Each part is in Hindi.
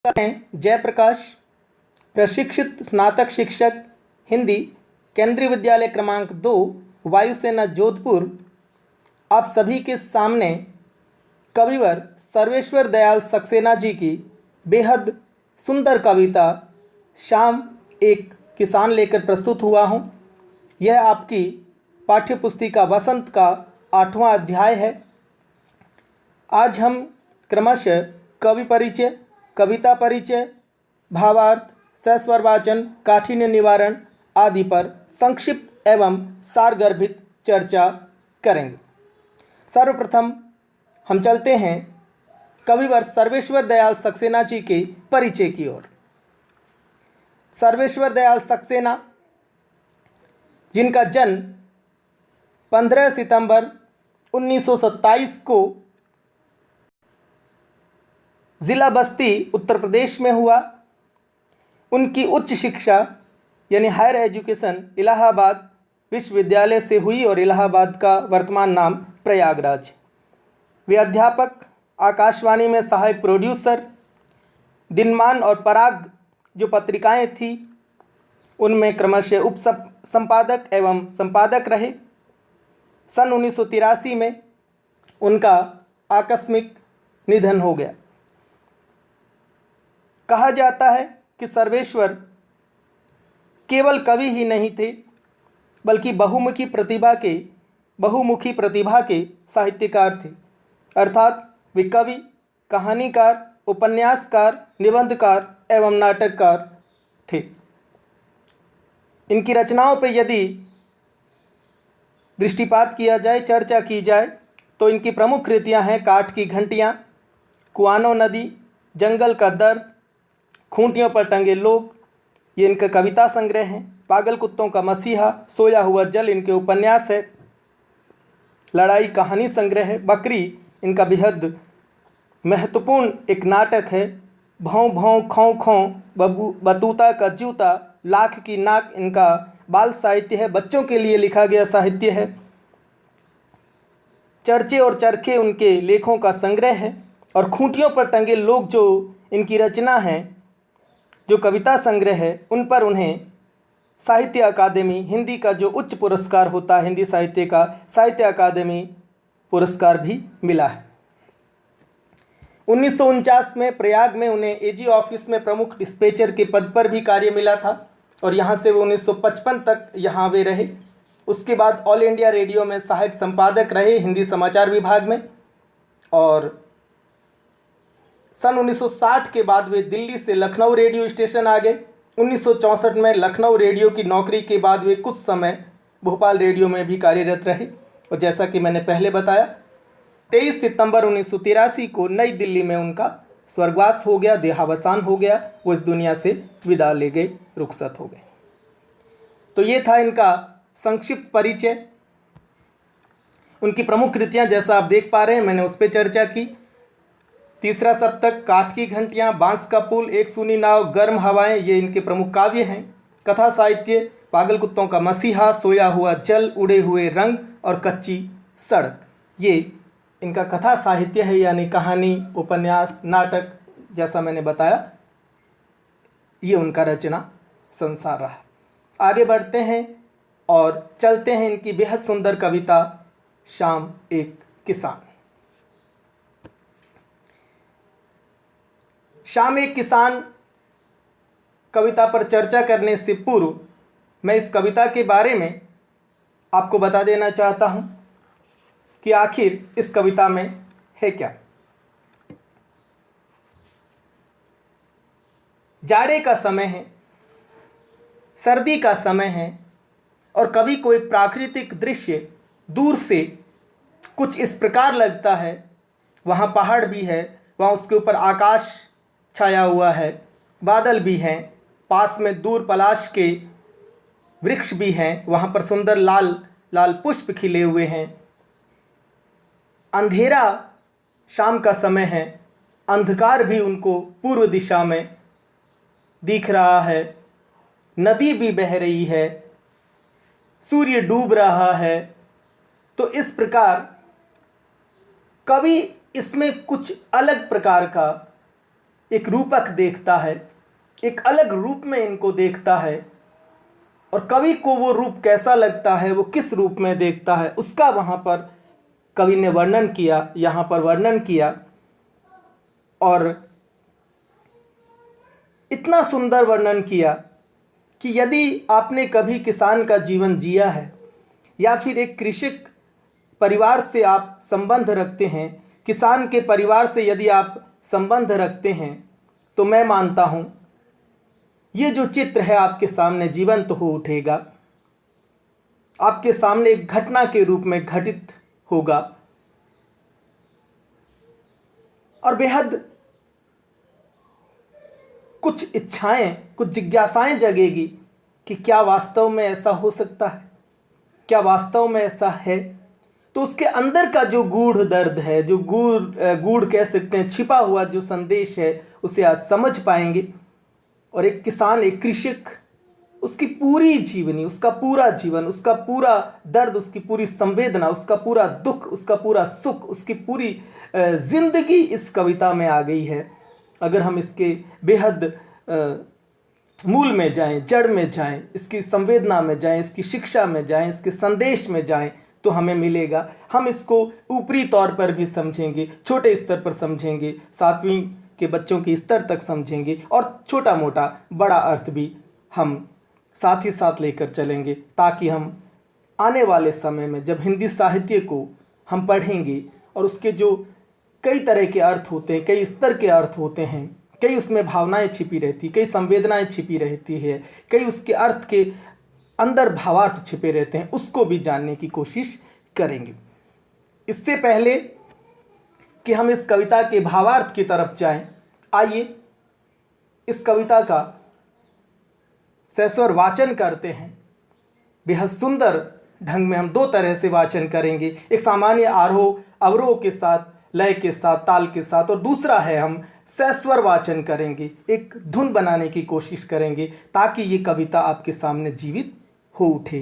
हैं जयप्रकाश, प्रशिक्षित स्नातक शिक्षक हिंदी, केंद्रीय विद्यालय क्रमांक 2, वायुसेना जोधपुर। आप सभी के सामने कविवर सर्वेश्वर दयाल सक्सेना जी की बेहद सुंदर कविता शाम एक किसान लेकर प्रस्तुत हुआ हूँ। यह आपकी पाठ्य पुस्तिका वसंत का 8वां अध्याय है। आज हम क्रमशः कवि परिचय, कविता परिचय, भावार्थ, सस्वर वाचन, काठिन्य निवारण आदि पर संक्षिप्त एवं सारगर्भित चर्चा करेंगे। सर्वप्रथम हम चलते हैं कविवर सर्वेश्वर दयाल सक्सेना जी के परिचय की ओर। सर्वेश्वर दयाल सक्सेना, जिनका जन्म 15 सितंबर 1927 को ज़िला बस्ती उत्तर प्रदेश में हुआ। उनकी उच्च शिक्षा यानी हायर एजुकेशन इलाहाबाद विश्वविद्यालय से हुई और इलाहाबाद का वर्तमान नाम प्रयागराज। वे अध्यापक, आकाशवाणी में सहायक प्रोड्यूसर, दिनमान और पराग जो पत्रिकाएं थी उनमें क्रमशः उप संपादक एवं संपादक रहे। सन 1983 में उनका आकस्मिक निधन हो गया। कहा जाता है कि सर्वेश्वर केवल कवि ही नहीं थे बल्कि बहुमुखी प्रतिभा के साहित्यकार थे। अर्थात वे कवि, कहानीकार, उपन्यासकार, निबंधकार एवं नाटककार थे। इनकी रचनाओं पर यदि दृष्टिपात किया जाए, चर्चा की जाए तो इनकी प्रमुख कृतियां हैं काठ की घंटियां, कुआनो नदी, जंगल का दर्द, खूंटियों पर टंगे लोग, ये इनका कविता संग्रह है। पागल कुत्तों का मसीहा, सोया हुआ जल इनके उपन्यास है। लड़ाई कहानी संग्रह है। बकरी इनका बेहद महत्वपूर्ण एक नाटक है। भौं भौं खौं खौं, बतूता का जूता, लाख की नाक इनका बाल साहित्य है, बच्चों के लिए लिखा गया साहित्य है। चर्चे और चरखे उनके लेखों का संग्रह है। और खूंटियों पर टंगे लोग जो इनकी रचना है, जो कविता संग्रह है, उन पर उन्हें साहित्य अकादमी, हिंदी का जो उच्च पुरस्कार होता है हिंदी साहित्य का, साहित्य अकादमी पुरस्कार भी मिला है। 1949 में प्रयाग में उन्हें एजी ऑफिस में प्रमुख डिस्पैचर के पद पर भी कार्य मिला था और यहाँ से वो 1955 तक यहाँ वे रहे। उसके बाद ऑल इंडिया रेडियो में सहायक संपादक रहे हिंदी समाचार विभाग में। और सन 1960 के बाद वे दिल्ली से लखनऊ रेडियो स्टेशन आ गए। 1964 में लखनऊ रेडियो की नौकरी के बाद वे कुछ समय भोपाल रेडियो में भी कार्यरत रहे। और जैसा कि मैंने पहले बताया, 23 सितंबर 1983 को नई दिल्ली में उनका स्वर्गवास हो गया, देहावसान हो गया। वो इस दुनिया से विदा ले गए, रुखसत हो गए। तो ये था इनका संक्षिप्त परिचय। उनकी प्रमुख कृतियां जैसा आप देख पा रहे हैं, मैंने उस पर चर्चा की। तीसरा सप्तक, काठ की घंटियां, बांस का पुल, एक सूनी नाव, गर्म हवाएं, ये इनके प्रमुख काव्य हैं। कथा साहित्य, पागल कुत्तों का मसीहा, सोया हुआ जल, उड़े हुए रंग और कच्ची सड़क, ये इनका कथा साहित्य है, यानी कहानी, उपन्यास, नाटक, जैसा मैंने बताया ये उनका रचना संसार रहा। आगे बढ़ते हैं और चलते हैं इनकी बेहद सुंदर कविता शाम एक किसान। शाम एक किसान कविता पर चर्चा करने से पूर्व मैं इस कविता के बारे में आपको बता देना चाहता हूं कि आखिर इस कविता में है क्या। जाड़े का समय है, सर्दी का समय है और कभी कोई प्राकृतिक दृश्य दूर से कुछ इस प्रकार लगता है। वहाँ पहाड़ भी है, वहाँ उसके ऊपर आकाश छाया हुआ है, बादल भी हैं, पास में दूर पलाश के वृक्ष भी हैं, वहाँ पर सुंदर लाल लाल पुष्प खिले हुए हैं। अंधेरा शाम का समय है, अंधकार भी उनको पूर्व दिशा में दिख रहा है। नदी भी बह रही है, सूर्य डूब रहा है। तो इस प्रकार कवि इसमें कुछ अलग प्रकार का एक रूपक देखता है, एक अलग रूप में इनको देखता है, और कवि को वो रूप कैसा लगता है, वो किस रूप में देखता है, उसका वहाँ पर कवि ने वर्णन किया, यहाँ पर वर्णन किया। और इतना सुंदर वर्णन किया कि यदि आपने कभी किसान का जीवन जिया है या फिर एक कृषक परिवार से आप संबंध रखते हैं, किसान के परिवार से यदि आप संबंध रखते हैं, तो मैं मानता हूँ ये जो चित्र है आपके सामने जीवंत हो उठेगा, आपके सामने एक घटना के रूप में घटित होगा और बेहद कुछ इच्छाएं, कुछ जिज्ञासाएं जगेगी कि क्या वास्तव में ऐसा हो सकता है, क्या वास्तव में ऐसा है। तो उसके अंदर का जो गूढ़ दर्द है, जो गूढ़ कह सकते हैं, छिपा हुआ जो संदेश है, उसे आज समझ पाएंगे। और एक किसान, एक कृषक, उसकी पूरी जीवनी, उसका पूरा जीवन, उसका पूरा दर्द, उसकी पूरी संवेदना, उसका पूरा दुख, उसका पूरा सुख, उसकी पूरी जिंदगी इस कविता में आ गई है। अगर हम इसके बेहद मूल में जाएं, जड़ में जाएं, इसकी संवेदना में जाएं, इसकी शिक्षा में जाएं, इसके संदेश में जाएं, तो हमें मिलेगा। हम इसको ऊपरी तौर पर भी समझेंगे, छोटे स्तर पर समझेंगे, 7वीं के बच्चों के स्तर तक समझेंगे, और छोटा मोटा बड़ा अर्थ भी हम साथ ही साथ लेकर चलेंगे, ताकि हम आने वाले समय में जब हिंदी साहित्य को हम पढ़ेंगे और उसके जो कई तरह के अर्थ होते हैं, कई स्तर के अर्थ होते हैं, कई उसमें भावनाएं छिपी रहती, कई संवेदनाएं छिपी रहती है, कई उसके अर्थ के अंदर भावार्थ छिपे रहते हैं, उसको भी जानने की कोशिश करेंगे। इससे पहले कि हम इस कविता के भावार्थ की तरफ जाएं, आइए इस कविता का सस्वर वाचन करते हैं। बेहद सुंदर ढंग में हम 2 तरह से वाचन करेंगे, एक सामान्य आरोह अवरोह के साथ, लय के साथ, ताल के साथ, और दूसरा है हम सस्वर वाचन करेंगे, एक धुन बनाने की कोशिश करेंगे, ताकि ये कविता आपके सामने जीवित हो उठे।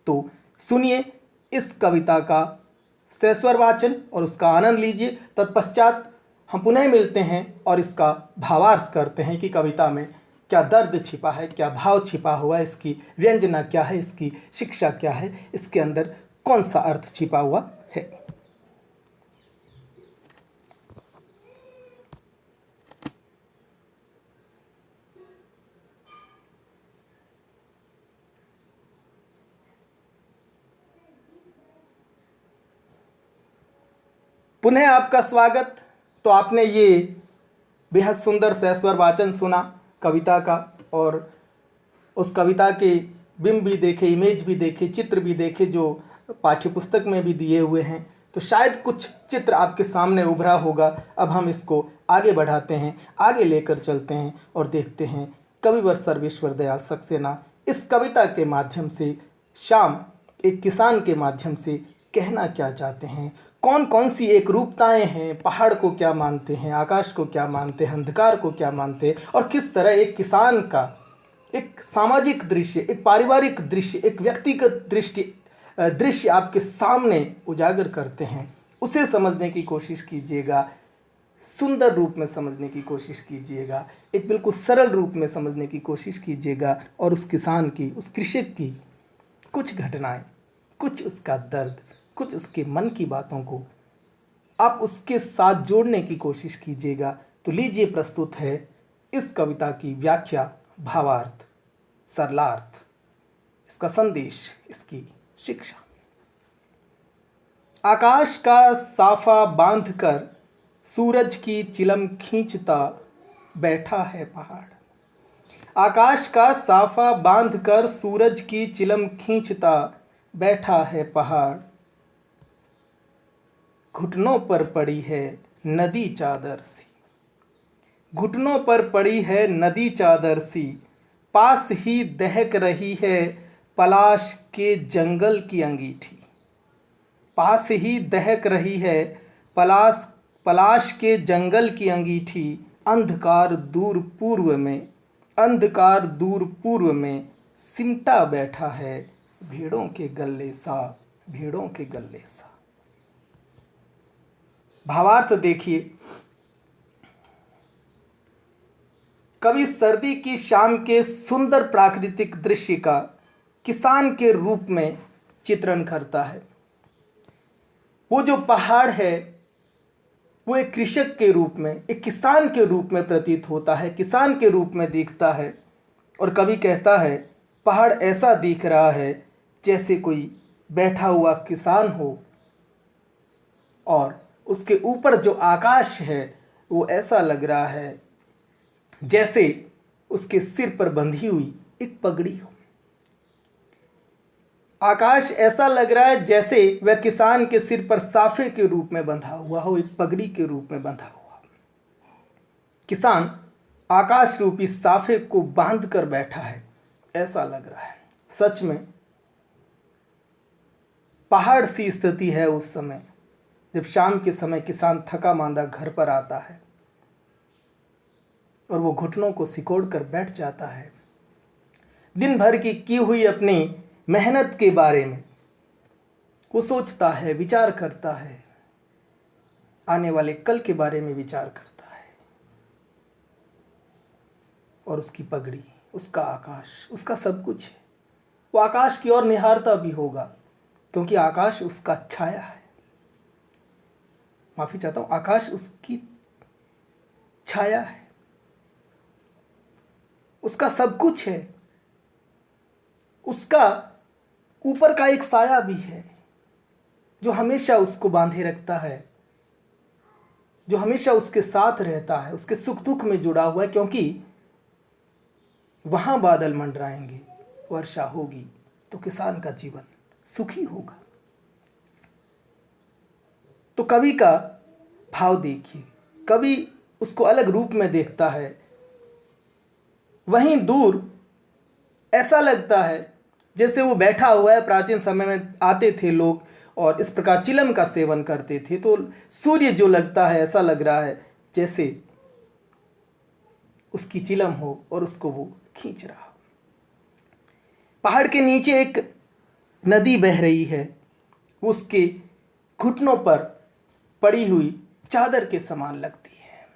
तो सुनिए इस कविता का सस्वर वाचन और उसका आनंद लीजिए। तत्पश्चात हम पुनः मिलते हैं और इसका भावार्थ करते हैं कि कविता में क्या दर्द छिपा है, क्या भाव छिपा हुआ है, इसकी व्यंजना क्या है, इसकी शिक्षा क्या है, इसके अंदर कौन सा अर्थ छिपा हुआ है। पुनः आपका स्वागत। तो आपने ये बेहद सुंदर सस्वर वाचन सुना कविता का, और उस कविता के बिंब भी देखे, इमेज भी देखे, चित्र भी देखे जो पाठ्यपुस्तक में भी दिए हुए हैं। तो शायद कुछ चित्र आपके सामने उभरा होगा। अब हम इसको आगे बढ़ाते हैं, आगे लेकर चलते हैं और देखते हैं कविवर सर्वेश्वर दयाल सक्सेना इस कविता के माध्यम से, शाम एक किसान के माध्यम से कहना क्या चाहते हैं, कौन कौन सी एक रूपताएं हैं, पहाड़ को क्या मानते हैं, आकाश को क्या मानते हैं, अंधकार को क्या मानते हैं, और किस तरह एक किसान का एक सामाजिक दृश्य, एक पारिवारिक दृश्य, एक व्यक्तिगत दृश्य आपके सामने उजागर करते हैं। उसे समझने की कोशिश कीजिएगा, सुंदर रूप में समझने की कोशिश कीजिएगा, एक बिल्कुल सरल रूप में समझने की कोशिश कीजिएगा, और उस किसान की, उस कृषक की कुछ घटनाएं, कुछ उसका दर्द, कुछ उसके मन की बातों को आप उसके साथ जोड़ने की कोशिश कीजिएगा। तो लीजिए, प्रस्तुत है इस कविता की व्याख्या, भावार्थ, सरलार्थ, इसका संदेश, इसकी शिक्षा। आकाश का साफा बांधकर सूरज की चिलम खींचता बैठा है पहाड़। आकाश का साफा बांधकर सूरज की चिलम खींचता बैठा है पहाड़। घुटनों पर पड़ी है नदी चादर सी, घुटनों पर पड़ी है नदी चादर सी, पास ही दहक रही है पलाश के जंगल की अंगीठी। पास ही दहक रही है पलाश के जंगल की अंगीठी। अंधकार दूर पूर्व में, अंधकार दूर पूर्व में सिमटा बैठा है भेड़ों के गल्ले सा, भेड़ों के गल्ले सा। भावार्थ देखिए, कवि सर्दी की शाम के सुंदर प्राकृतिक दृश्य का किसान के रूप में चित्रण करता है। वो जो पहाड़ है वो एक कृषक के रूप में, एक किसान के रूप में प्रतीत होता है, किसान के रूप में दिखता है। और कवि कहता है पहाड़ ऐसा दिख रहा है जैसे कोई बैठा हुआ किसान हो, और उसके ऊपर जो आकाश है वो ऐसा लग रहा है जैसे उसके सिर पर बंधी हुई एक पगड़ी हो। आकाश ऐसा लग रहा है जैसे वह किसान के सिर पर साफे के रूप में बंधा हुआ हो, एक पगड़ी के रूप में बंधा हुआ। किसान आकाश रूपी साफे को बांध कर बैठा है ऐसा लग रहा है। सच में पहाड़ सी स्थिति है उस समय जब शाम के समय किसान थका मांदा घर पर आता है और वो घुटनों को सिकोड़ कर बैठ जाता है। दिन भर की हुई अपनी मेहनत के बारे में वो सोचता है, विचार करता है, आने वाले कल के बारे में विचार करता है। और उसकी पगड़ी, उसका आकाश, उसका सब कुछ है। वो आकाश की ओर निहारता भी होगा क्योंकि आकाश उसका छाया है। माफी चाहता हूं, आकाश उसकी छाया है, उसका सब कुछ है। उसका ऊपर का एक साया भी है जो हमेशा उसको बांधे रखता है, जो हमेशा उसके साथ रहता है, उसके सुख दुख में जुड़ा हुआ है, क्योंकि वहां बादल मंडराएंगे, वर्षा होगी तो किसान का जीवन सुखी होगा। तो कवि का भाव देखिए, कवि उसको अलग रूप में देखता है। वहीं दूर ऐसा लगता है जैसे वो बैठा हुआ है। प्राचीन समय में आते थे लोग और इस प्रकार चिलम का सेवन करते थे, तो सूर्य जो लगता है ऐसा लग रहा है जैसे उसकी चिलम हो और उसको वो खींच रहा हो। पहाड़ के नीचे एक नदी बह रही है, उसके घुटनों पर पड़ी हुई चादर के समान लगती है।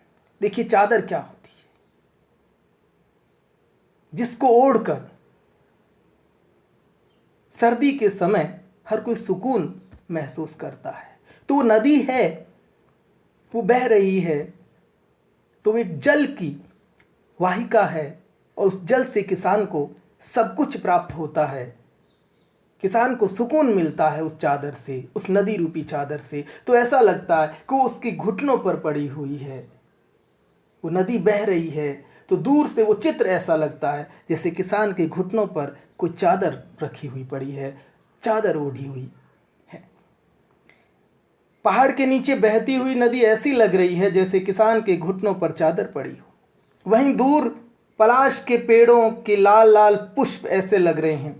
देखिए चादर क्या होती है, जिसको ओढ़कर सर्दी के समय हर कोई सुकून महसूस करता है। तो वो नदी है, वो बह रही है, तो वो एक जल की वाहिका है और उस जल से किसान को सब कुछ प्राप्त होता है। किसान को सुकून मिलता है उस चादर से, उस नदी रूपी चादर से। तो ऐसा लगता है कि वो उसके घुटनों पर पड़ी हुई है, वो नदी बह रही है। तो दूर से वो चित्र ऐसा लगता है जैसे किसान के घुटनों पर कोई चादर रखी हुई पड़ी है, चादर ओढ़ी हुई है। पहाड़ के नीचे बहती हुई नदी ऐसी लग रही है जैसे किसान के घुटनों पर चादर पड़ी हो। वहीं दूर पलाश के पेड़ों के लाल लाल पुष्प ऐसे लग रहे हैं।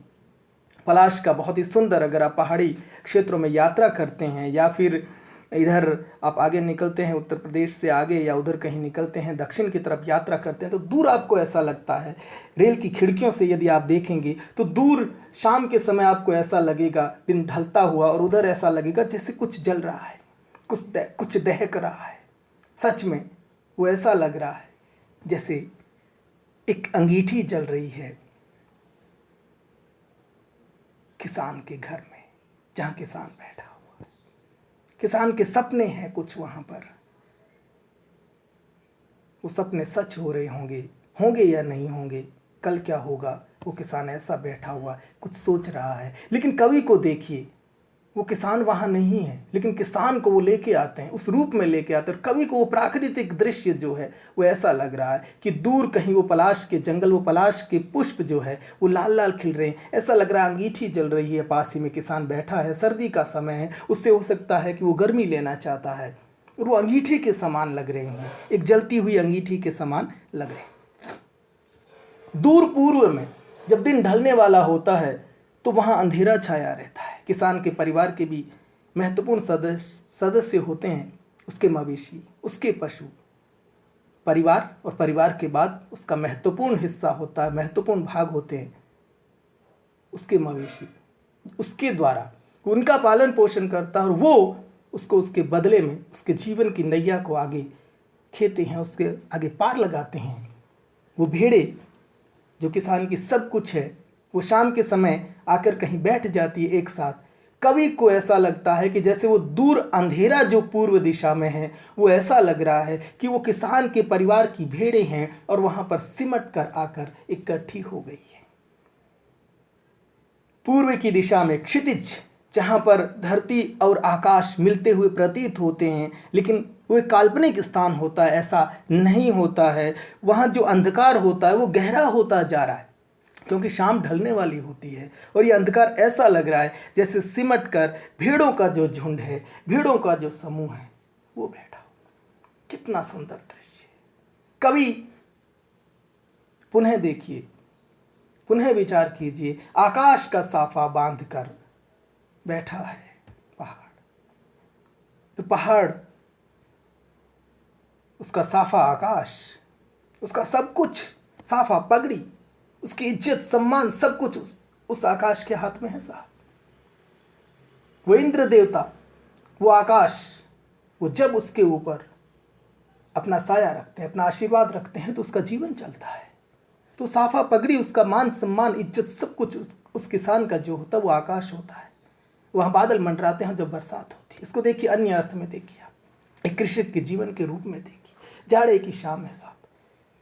पलाश का बहुत ही सुंदर, अगर आप पहाड़ी क्षेत्रों में यात्रा करते हैं या फिर इधर आप आगे निकलते हैं उत्तर प्रदेश से आगे, या उधर कहीं निकलते हैं दक्षिण की तरफ यात्रा करते हैं, तो दूर आपको ऐसा लगता है, रेल की खिड़कियों से यदि आप देखेंगे तो दूर शाम के समय आपको ऐसा लगेगा, दिन ढलता हुआ, और उधर ऐसा लगेगा जैसे कुछ जल रहा है, कुछ दहक रहा है। सच में वो ऐसा लग रहा है जैसे एक अंगीठी जल रही है किसान के घर में, जहाँ किसान बैठा हुआ है। किसान के सपने हैं कुछ वहाँ पर, वो सपने सच हो रहे होंगे या नहीं होंगे, कल क्या होगा, वो किसान ऐसा बैठा हुआ कुछ सोच रहा है। लेकिन कवि को देखिए, वो किसान वहाँ नहीं है, लेकिन किसान को वो लेके आते हैं, उस रूप में लेके आते हैं। कवि को वो प्राकृतिक दृश्य जो है वो ऐसा लग रहा है कि दूर कहीं वो पलाश के जंगल, वो पलाश के पुष्प जो है वो लाल लाल खिल रहे हैं। ऐसा लग रहा है अंगीठी जल रही है, पास ही में किसान बैठा है, सर्दी का समय है, उससे हो सकता है कि वो गर्मी लेना चाहता है, और वो अंगीठी के समान लग रहे हैं, एक जलती हुई अंगीठी के समान लग रहे हैं। दूर पूर्व में जब दिन ढलने वाला होता है तो वहाँ अंधेरा छाया रहता है। किसान के परिवार के भी महत्वपूर्ण सदस्य होते हैं उसके मवेशी, उसके पशु। परिवार और परिवार के बाद उसका महत्वपूर्ण हिस्सा होता है, महत्वपूर्ण भाग होते हैं उसके मवेशी। उसके द्वारा उनका पालन पोषण करता है और वो उसको उसके बदले में उसके जीवन की नैया को आगे खेते हैं, उसके आगे पार लगाते हैं। वो भेड़े जो किसान की सब कुछ है, वो शाम के समय आकर कहीं बैठ जाती है एक साथ। कवि को ऐसा लगता है कि जैसे वो दूर अंधेरा जो पूर्व दिशा में है, वो ऐसा लग रहा है कि वो किसान के परिवार की भेड़ें हैं और वहां पर सिमट कर आकर इकट्ठी हो गई है। पूर्व की दिशा में क्षितिज, जहां पर धरती और आकाश मिलते हुए प्रतीत होते हैं, लेकिन वो एक काल्पनिक स्थान होता है, ऐसा नहीं होता है। वहाँ जो अंधकार होता है वो गहरा होता जा रहा है, क्योंकि शाम ढलने वाली होती है और ये अंधकार ऐसा लग रहा है जैसे सिमट कर भेड़ों का जो झुंड है, भेड़ों का जो समूह है, वो बैठा हो। कितना सुंदर दृश्य। कभी पुनः देखिए, पुनः विचार कीजिए, आकाश का साफा बांध कर बैठा है पहाड़। तो पहाड़, उसका साफा आकाश, उसका सब कुछ, साफा पगड़ी, उसकी इज्जत सम्मान सब कुछ उस आकाश के हाथ में है साहब। वो इंद्र देवता, वो आकाश, वो जब उसके ऊपर अपना साया रखते हैं, अपना आशीर्वाद रखते हैं, तो उसका जीवन चलता है। तो साफा पगड़ी, उसका मान सम्मान इज्जत सब कुछ उस किसान का जो होता है वो आकाश होता है। वहाँ बादल मंडराते हैं जब बरसात होती है। इसको देखिए, अन्य अर्थ में देखिए, आप एक कृषक के जीवन के रूप में देखिए। जाड़े की शाम है साहब,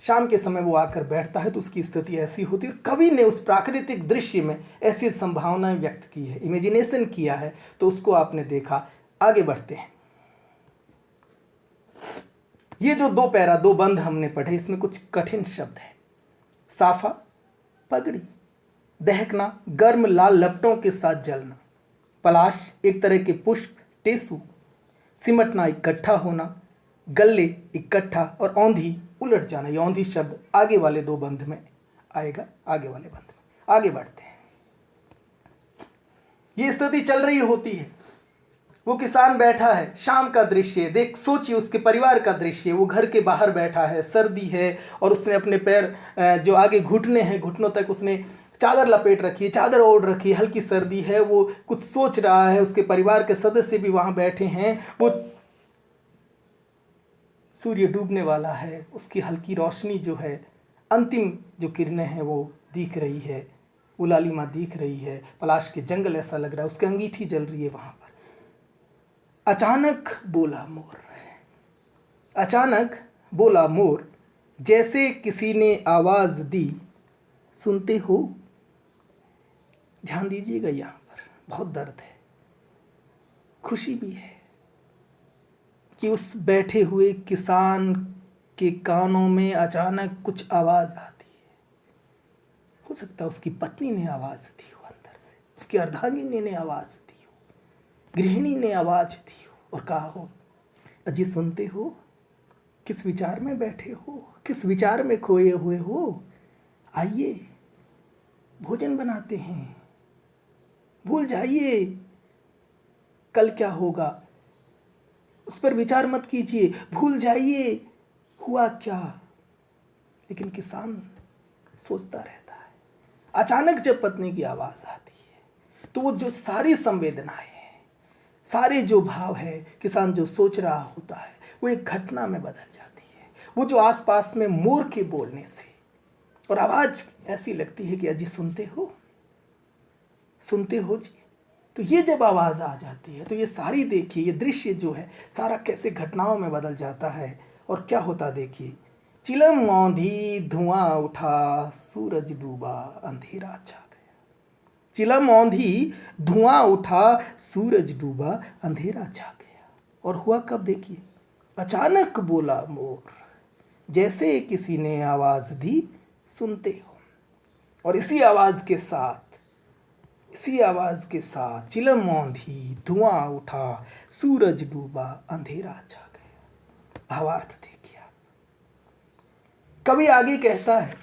शाम के समय वो आकर बैठता है तो उसकी स्थिति ऐसी होती है। कवि ने उस प्राकृतिक दृश्य में ऐसी संभावनाएं व्यक्त की है, इमेजिनेशन किया है, तो उसको आपने देखा। आगे बढ़ते हैं। ये जो दो पैरा, दो बंद हमने पढ़े, इसमें कुछ कठिन शब्द है। साफा पगड़ी, दहकना, गर्म लाल लपटों के साथ जलना। पलाश, एक तरह के पुष्प, टेसू, सिमटना, इकट्ठा होना। गल्ले, इकट्ठा, और औंधी, उलट जाना। ये औंधी शब्द आगे वाले दो बंध में आएगा, आगे वाले बंध में। आगे बढ़ते हैं। ये स्थिति चल रही होती है, वो किसान बैठा है, शाम का दृश्य देख, सोचिए उसके परिवार का दृश्य। वो घर के बाहर बैठा है, सर्दी है, और उसने अपने पैर जो आगे घुटने हैं, घुटनों तक उसने चादर लपेट रखी है, चादर ओढ़ रखी है, हल्की सर्दी है। वो कुछ सोच रहा है, उसके परिवार के सदस्य भी वहाँ बैठे हैं। वो सूर्य डूबने वाला है, उसकी हल्की रोशनी जो है, अंतिम जो किरणें हैं वो दिख रही है, वो लालिमा दिख रही है। पलाश के जंगल ऐसा लग रहा है, उसकी अंगीठी जल रही है वहाँ पर। अचानक बोला मोर, अचानक बोला मोर, जैसे किसी ने आवाज़ दी, सुनते हो। ध्यान दीजिएगा, यहाँ पर बहुत दर्द है, खुशी भी है कि उस बैठे हुए किसान के कानों में अचानक कुछ आवाज़ आती है। हो सकता है उसकी पत्नी ने आवाज़ दी हो, अंदर से उसकी अर्धांगिनी ने आवाज़ दी हो, गृहिणी ने आवाज़ दी हो और कहा हो, अजी सुनते हो, किस विचार में बैठे हो, किस विचार में खोए हुए हो, आइए भोजन बनाते हैं, भूल जाइए कल क्या होगा, उस पर विचार मत कीजिए, भूल जाइए हुआ क्या। लेकिन किसान सोचता रहता है। अचानक जब पत्नी की आवाज़ आती है तो वो जो सारी संवेदनाएं हैं, सारे जो भाव है, किसान जो सोच रहा होता है, वो एक घटना में बदल जाती है। वो जो आसपास में मोर के बोलने से, और आवाज़ ऐसी लगती है कि अजी सुनते हो, सुनते हो जी। तो ये जब आवाज़ आ जाती है तो ये सारी देखिए, ये दृश्य जो है सारा कैसे घटनाओं में बदल जाता है। और क्या होता देखिए, चिलम औंधी धुआं उठा, सूरज डूबा, अंधेरा छा गया। चिलम औंधी धुआं उठा, सूरज डूबा, अंधेरा छा गया। और हुआ कब देखिए, अचानक बोला मोर, जैसे किसी ने आवाज़ दी, सुनते हो। और इसी आवाज़ के साथ चिलम औंधी धुआं उठा, सूरज डूबा, अंधेरा छा गया। भावार्थ देखिए आप। कवि आगे कहता है,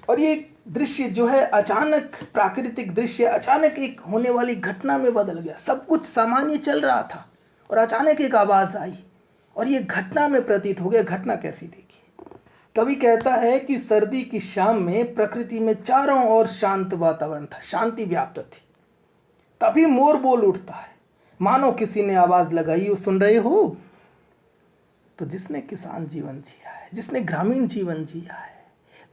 और ये दृश्य जो है अचानक, प्राकृतिक दृश्य अचानक एक होने वाली घटना में बदल गया। सब कुछ सामान्य चल रहा था और अचानक एक आवाज़ आई और ये घटना में प्रतीत हो गया। घटना कैसी देखिए, कवि कहता है कि सर्दी की शाम में प्रकृति में चारों ओर शांत वातावरण था, शांति व्याप्त थी। तभी मोर बोल उठता है, मानो किसी ने आवाज़ लगाई हो, सुन रहे हो। तो जिसने किसान जीवन जिया है, जिसने ग्रामीण जीवन जिया है,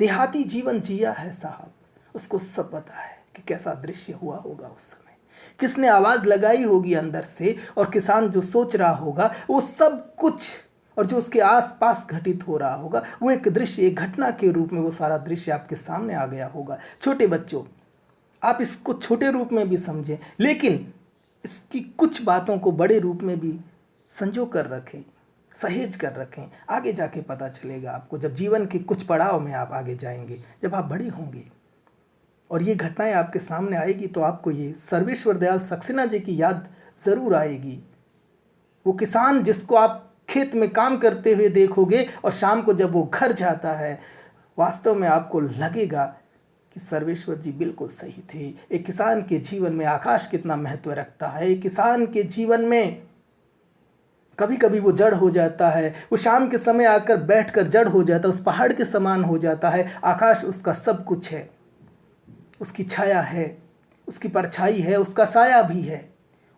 देहाती जीवन जिया है साहब, उसको सब पता है कि कैसा दृश्य हुआ होगा उस समय, किसने आवाज़ लगाई होगी अंदर से, और किसान जो सोच रहा होगा वो सब कुछ, और जो उसके आसपास घटित हो रहा होगा वो एक दृश्य, एक घटना के रूप में वो सारा दृश्य आपके सामने आ गया होगा। छोटे बच्चों, आप इसको छोटे रूप में भी समझें, लेकिन इसकी कुछ बातों को बड़े रूप में भी संजो कर रखें, सहेज कर रखें। आगे जाके पता चलेगा आपको, जब जीवन के कुछ पड़ाव में आप आगे जाएंगे, जब आप बड़े होंगे और ये घटनाएं आपके सामने आएगी, तो आपको ये सर्वेश्वर दयाल सक्सेना जी की याद ज़रूर आएगी। वो किसान जिसको आप खेत में काम करते हुए देखोगे और शाम को जब वो घर जाता है, वास्तव में आपको लगेगा कि सर्वेश्वर जी बिल्कुल सही थे। एक किसान के जीवन में आकाश कितना महत्व रखता है। एक किसान के जीवन में कभी कभी वो जड़ हो जाता है, वो शाम के समय आकर बैठकर जड़ हो जाता है, उस पहाड़ के समान हो जाता है। आकाश उसका सब कुछ है, उसकी छाया है, उसकी परछाई है, उसका साया भी है,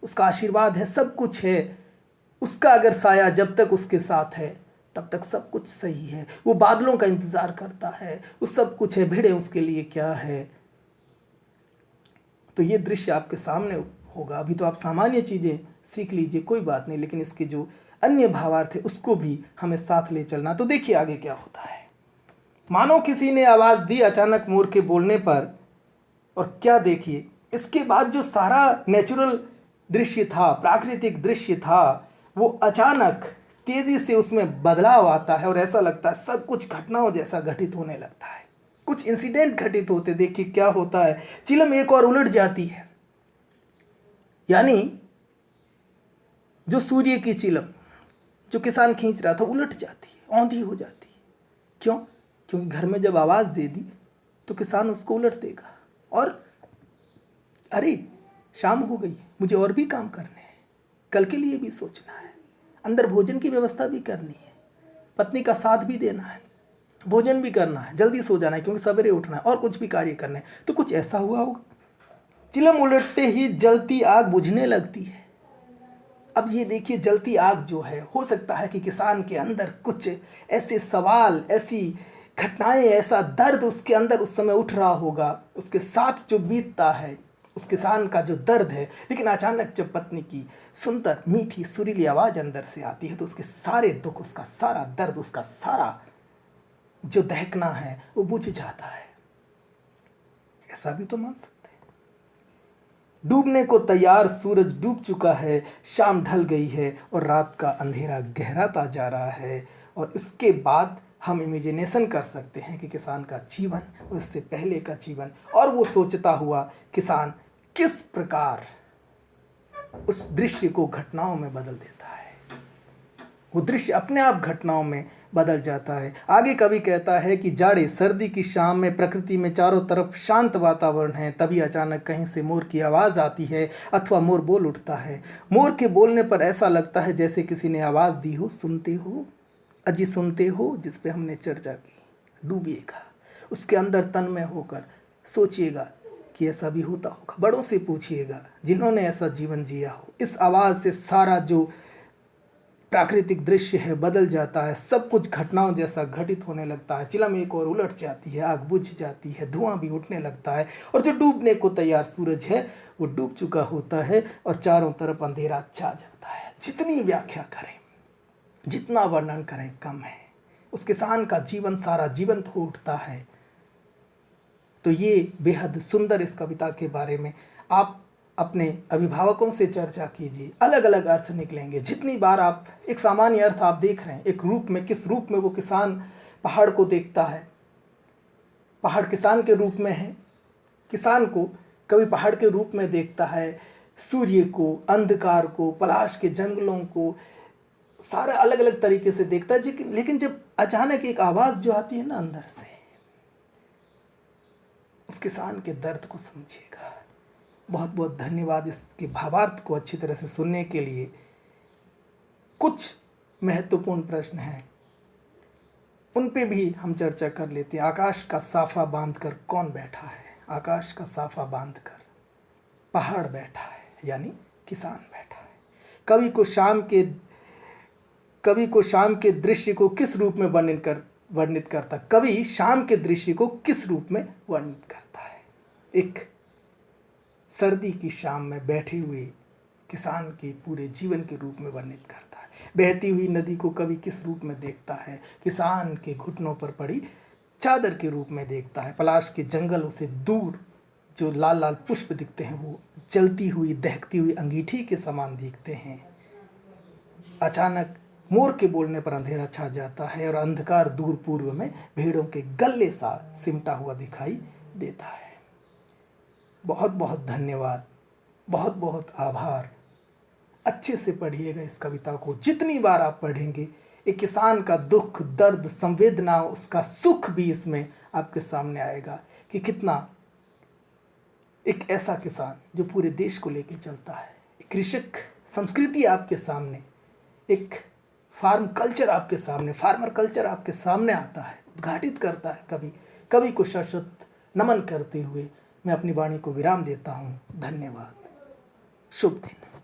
उसका आशीर्वाद है, सब कुछ है। उसका अगर साया जब तक उसके साथ है तब तक सब कुछ सही है। वो बादलों का इंतज़ार करता है, वो सब कुछ है, भिड़े उसके लिए क्या है। तो ये दृश्य आपके सामने होगा। अभी तो आप सामान्य चीज़ें सीख लीजिए, कोई बात नहीं, लेकिन इसके जो अन्य भावार्थ है उसको भी हमें साथ ले चलना। तो देखिए आगे क्या होता है। मानो किसी ने आवाज़ दी अचानक मोर के बोलने पर, और क्या देखिए, इसके बाद जो सारा नेचुरल दृश्य था, प्राकृतिक दृश्य था, वो अचानक तेजी से उसमें बदलाव आता है और ऐसा लगता है सब कुछ घटनाओं जैसा घटित होने लगता है। कुछ इंसिडेंट घटित होते, देखिए क्या होता है। चिलम एक और उलट जाती है, यानी जो सूर्य की चिलम जो किसान खींच रहा था उलट जाती है, औंधी हो जाती है। क्यों? क्योंकि घर में जब आवाज़ दे दी तो किसान उसको उलट देगा, और अरे शाम हो गई है, मुझे और भी काम करने हैं, कल के लिए भी सोचना है, अंदर भोजन की व्यवस्था भी करनी है, पत्नी का साथ भी देना है, भोजन भी करना है, जल्दी सो जाना है क्योंकि सवेरे उठना है, और कुछ भी कार्य करने हैं। तो कुछ ऐसा हुआ होगा। चिलम उलटते ही जलती आग बुझने लगती है। अब ये देखिए, जलती आग जो है, हो सकता है कि किसान के अंदर कुछ ऐसे सवाल, ऐसी घटनाएं, ऐसा दर्द उसके अंदर उस समय उठ रहा होगा, उसके साथ जो बीतता है, उस किसान का जो दर्द है। लेकिन अचानक जब पत्नी की सुंदर मीठी सुरीली आवाज़ अंदर से आती है तो उसके सारे दुख, उसका सारा दर्द, उसका सारा जो दहकना है वो बुझ जाता है। ऐसा भी तो मान सकते। डूबने को तैयार सूरज डूब चुका है, शाम ढल गई है और रात का अंधेरा गहराता जा रहा है। और इसके बाद हम इमेजिनेशन कर सकते हैं कि किसान का जीवन, उससे पहले का जीवन, और वो सोचता हुआ किसान किस प्रकार उस दृश्य को घटनाओं में बदल देता है। वो दृश्य अपने आप घटनाओं में बदल जाता है। आगे कवि कहता है कि जाड़े सर्दी की शाम में प्रकृति में चारों तरफ शांत वातावरण है, तभी अचानक कहीं से मोर की आवाज़ आती है अथवा मोर बोल उठता है। मोर के बोलने पर ऐसा लगता है जैसे किसी ने आवाज़ दी हो, सुनते हो अजी सुनते हो, जिस पे हमने चर्चा की। डूबिएगा उसके अंदर तन में होकर, सोचिएगा कि ऐसा भी होता होगा। बड़ों से पूछिएगा जिन्होंने ऐसा जीवन जिया हो। इस आवाज़ से सारा जो प्राकृतिक दृश्य है बदल जाता है, सब कुछ घटनाओं जैसा घटित होने लगता है। चिलम एक और उलट जाती है, आग बुझ जाती है, धुआं भी उठने लगता है, और जो डूबने को तैयार सूरज है वो डूब चुका होता है और चारों तरफ अंधेरा छा जाता है। जितनी व्याख्या करें, जितना वर्णन करें कम है। उस किसान का जीवन सारा जीवंत हो उठता है। तो ये बेहद सुंदर इस कविता के बारे में आप अपने अभिभावकों से चर्चा कीजिए, अलग अलग अर्थ निकलेंगे। जितनी बार आप एक सामान्य अर्थ आप देख रहे हैं, एक रूप में, किस रूप में वो किसान पहाड़ को देखता है, पहाड़ किसान के रूप में है, किसान को कभी पहाड़ के रूप में देखता है, सूर्य को, अंधकार को, पलाश के जंगलों को, सारा अलग अलग तरीके से देखता है। लेकिन जब अचानक एक आवाज़ जो आती है ना अंदर से, उस किसान के दर्द को समझिएगा। बहुत बहुत धन्यवाद इसके भावार्थ को अच्छी तरह से सुनने के लिए। कुछ महत्वपूर्ण प्रश्न हैं, उन पे भी हम चर्चा कर लेते हैं। आकाश का साफा बांधकर कौन बैठा है? आकाश का साफा बांधकर पहाड़ बैठा है, यानी किसान बैठा है। कवि को शाम के कवि को शाम के दृश्य को किस रूप में वर्णित करता, कवि शाम के दृश्य को किस रूप में वर्णित करता है? एक सर्दी की शाम में बैठे हुए किसान के पूरे जीवन के रूप में वर्णित करता है। बहती हुई नदी को कवि किस रूप में देखता है? किसान के घुटनों पर पड़ी चादर के रूप में देखता है। पलाश के जंगलों से दूर जो लाल लाल पुष्प दिखते हैं वो जलती हुई दहकती हुई अंगीठी के समान दिखते हैं। अचानक मोर के बोलने पर अंधेरा छा जाता है और अंधकार दूर पूर्व में भेड़ों के गले सा सिमटा हुआ दिखाई देता है। बहुत बहुत धन्यवाद, बहुत बहुत आभार। अच्छे से पढ़िएगा इस कविता को। जितनी बार आप पढ़ेंगे एक किसान का दुख, दर्द, संवेदना, उसका सुख भी इसमें आपके सामने आएगा कि कितना एक ऐसा किसान जो पूरे देश को लेकर चलता है। एक कृषक संस्कृति आपके सामने, एक फार्म कल्चर आपके सामने, फार्मर कल्चर आपके सामने आता है, उद्घाटित करता है। कवि को सशक्त नमन करते हुए मैं अपनी वाणी को विराम देता हूँ। धन्यवाद। शुभ दिन।